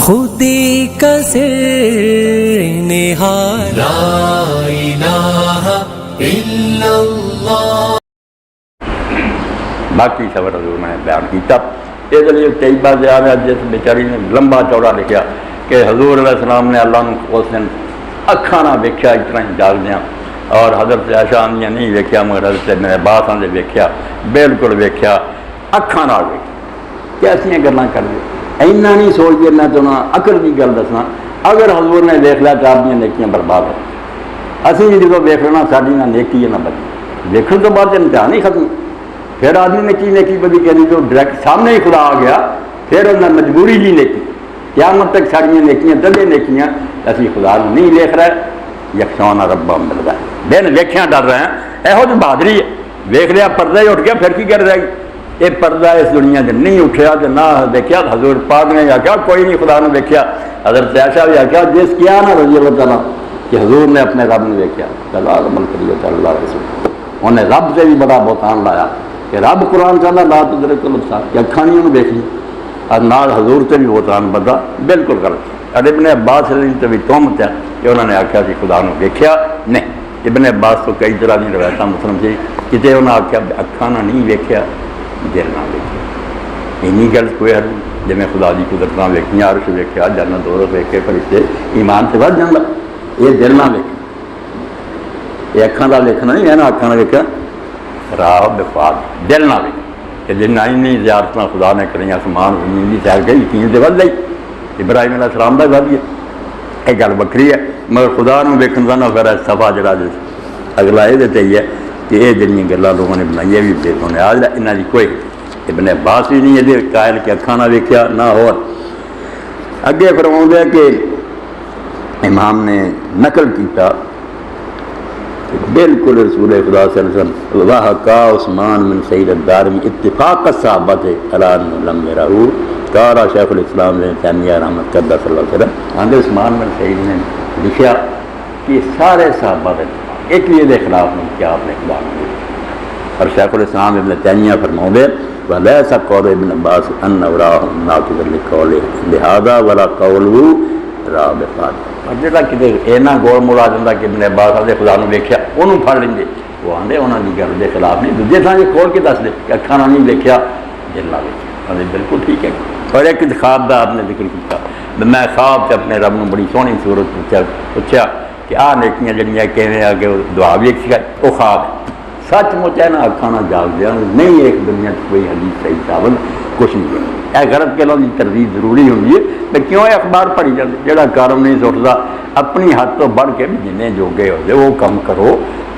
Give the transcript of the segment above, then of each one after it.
خودی کا سر نہاد لا الہ الا اللہ. باقی سفر حضور میں نے بیان کیتا. اس لیے طیبہ سے آیا جس بیچاری نے لمبا چوڑا لکھا کہ حضور علیہ السلام نے اللہ نے اس دن اکھاں نہ ویکھیا اس طرح جاگدیاں، اور حضرت عائشہ آندیاں نہیں ویکھیا مگر حضرت میرے عباس آندے ویکھیا، بالکل ویکھیا اکھاں نال ویکھیا. کیسیاں گلاں کر دے اینا نہیں سوچ دے. میں تو عقل کی گل دسنا، اگر حضور نے دیکھ لیا تو آپ دیا نیکیاں برباد ہو. اسی بھی جب ویکھ لینا ساری نہ نیکی ہے نہ بدی. دیکھنے تو بعد امتحان ہی ختم. پھر آدمی نے کی نیکی بدی کہنی جو ڈائریکٹ سامنے ہی خدا آ گیا پھر انہیں مجبوری ہی نیکی. قیامت تک ساری نیکیاں دلے نیکیاں اسی خدا نہیں دیکھ رہے. یکساں ربا مل رہا ہے بین ویکھیاں ڈر رہے ہیں. یہو جی بہادری ہے. ویکھ لیا پردہ ہی اٹھ گیا پھر کی کر رہے گی. یہ پردہ اس دنیا سے نہیں اٹھیا تو نہ دیکھا. حضور پاک نے آخیا کوئی نہیں خدا نے دیکھا. حضرت عائشہ بھی آخیا جس کیا نا رضی اللہ تعالیٰ کہ حضور نے اپنے رب نے دیکھا اللہ عمل کریے اللہ رسول. انہیں رب سے بھی بڑا بہتان لایا کہ رب قرآن چاہتا لا تدرک الابصار کہ اکھاں نہیں انہوں دیکھ لی. اور نال حضور سے بھی بہتان بدا بالکل غلط. اور ابن عباس سے بھی تہمت ہے کہ انہوں نے آخیا کہ خدا نے دیکھا نہیں. ابن عباس تو کئی طرح کی روایتیں مسلم سے کتنے انہوں نے آخیا اکھاں نہ نہیں دیکھا دل نہ ویکھیا. اینی گل کوئی ہر جی میں خدا کی قدرت ویکھیاں عرش ویکھیا جنت دوزخ ویکھے فرشتے ایمان سے ود جاتا. یہ دل نہ ویکھیا. یہ اکھاں کا ویکھنا نہیں ہے نا اکھاں کا ویکھیا راہ بفاد دل نہ ویکھیا. کہ جن اینی زیارتیں خدا نے کریں آسمان زمین کی سیر گئی یقین سے ود گئی. ابراہیم علیہ السلام کا ود گیا. یہ گل وکری ہے مگر خدا نو ویکھن کا نہ پھر صفا جڑا اگلا یہ ہے کہ یہ جڑیاں گلاں لوگوں نے بنائی یہ بھی بے بنیاد ہے. انہاں دی کوئی ابن عباس بھی نہیں یہ قائل کہ اکھاں نہ ویکھیا نہ ہو. اگے فرماؤں ہے کہ امام نے نقل کیتا بالکل رسول خدا صلی اللہ علیہ وسلم واہ کا عثمان من سید الدارمی اتفاق الصحابہ تھے الان لم یرہو کارا شیخ الاسلام نے تیمیہ رحمت کردہ صلی اللہ علیہ وسلم. آندھے عثمان بن سعید نے لکھا کہ سارے صحابہ تھے ایک لیے دے خلاف نہیں کیا آپ نے خلاف نہیں. اور شیخ الاسلام ابن تیمیہ فرماؤں دے وَلَيْسَ قَوْلُ ابن عباس أَنَّ وَرَاهُ نَاقِضٌ لِقَوْلِهِ لِهَذَا وَلَا قَوْلُهُ رَابِقَاتٍ. اور جڑا کتے اینا گول موڑا جاتا کہ ابن عباس آدھے خدا نے دیکھا انہوں پھڑ لیں گے وہ آدھے انہوں کی گل کے خلاف نہیں. دوجے تھا یہ کھول کے دس دے کہ اکھاں نہیں دیکھا دل نہ دیکھا. آدھے بالکل ٹھیک ہے. اور ایک خواب دا آپ نے ذکر کیا. میں خواب سے اپنے رب نے بڑی سونی صورت پوچھا کہ آ نیکیاں جڑیاں کیویں آ کے دعا بھی ایک سکھائی وہ خواب ہے. سچ مچ ہے نا اکھاں نہ جاگ دیا نہیں. ایک دنیا کوئی حدیث صحیح ثابت کچھ نہیں ہے. یہ غلط کے لوگوں کی تردید ضروری ہوتی ہے کہ کیوں یہ اخبار پڑھی جاتی. جہاں کارم نہیں سٹتا اپنی حد تو بڑھ کے جن جوگے ہوتے وہ کم کرو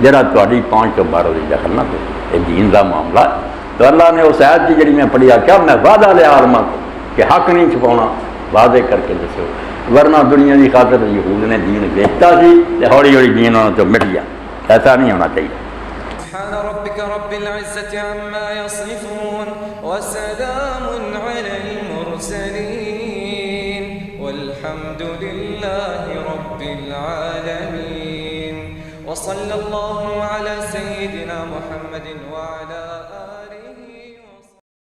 جہاں تاری پہنچ تو باہر ہوتی دخل نہ دو. یہ دین کا معاملہ. تو اللہ نے اس آیت کی جڑی میں پڑھی آخیا میں وعدہ لیا عالماں کو کہ حق نہیں چھپاؤنا وعدے کر کے دسو. ورنہ دنیا کی خاطر یہود نے دین بیچتا سی ہولی ہولی دین انہوں تو مٹ گیا. ایسا نہیں ہونا چاہیے. سبحان ربك رب العزة عما يصفون وسلام على المرسلين والحمد لله رب العالمين وصلى الله على سيدنا محمد وعلى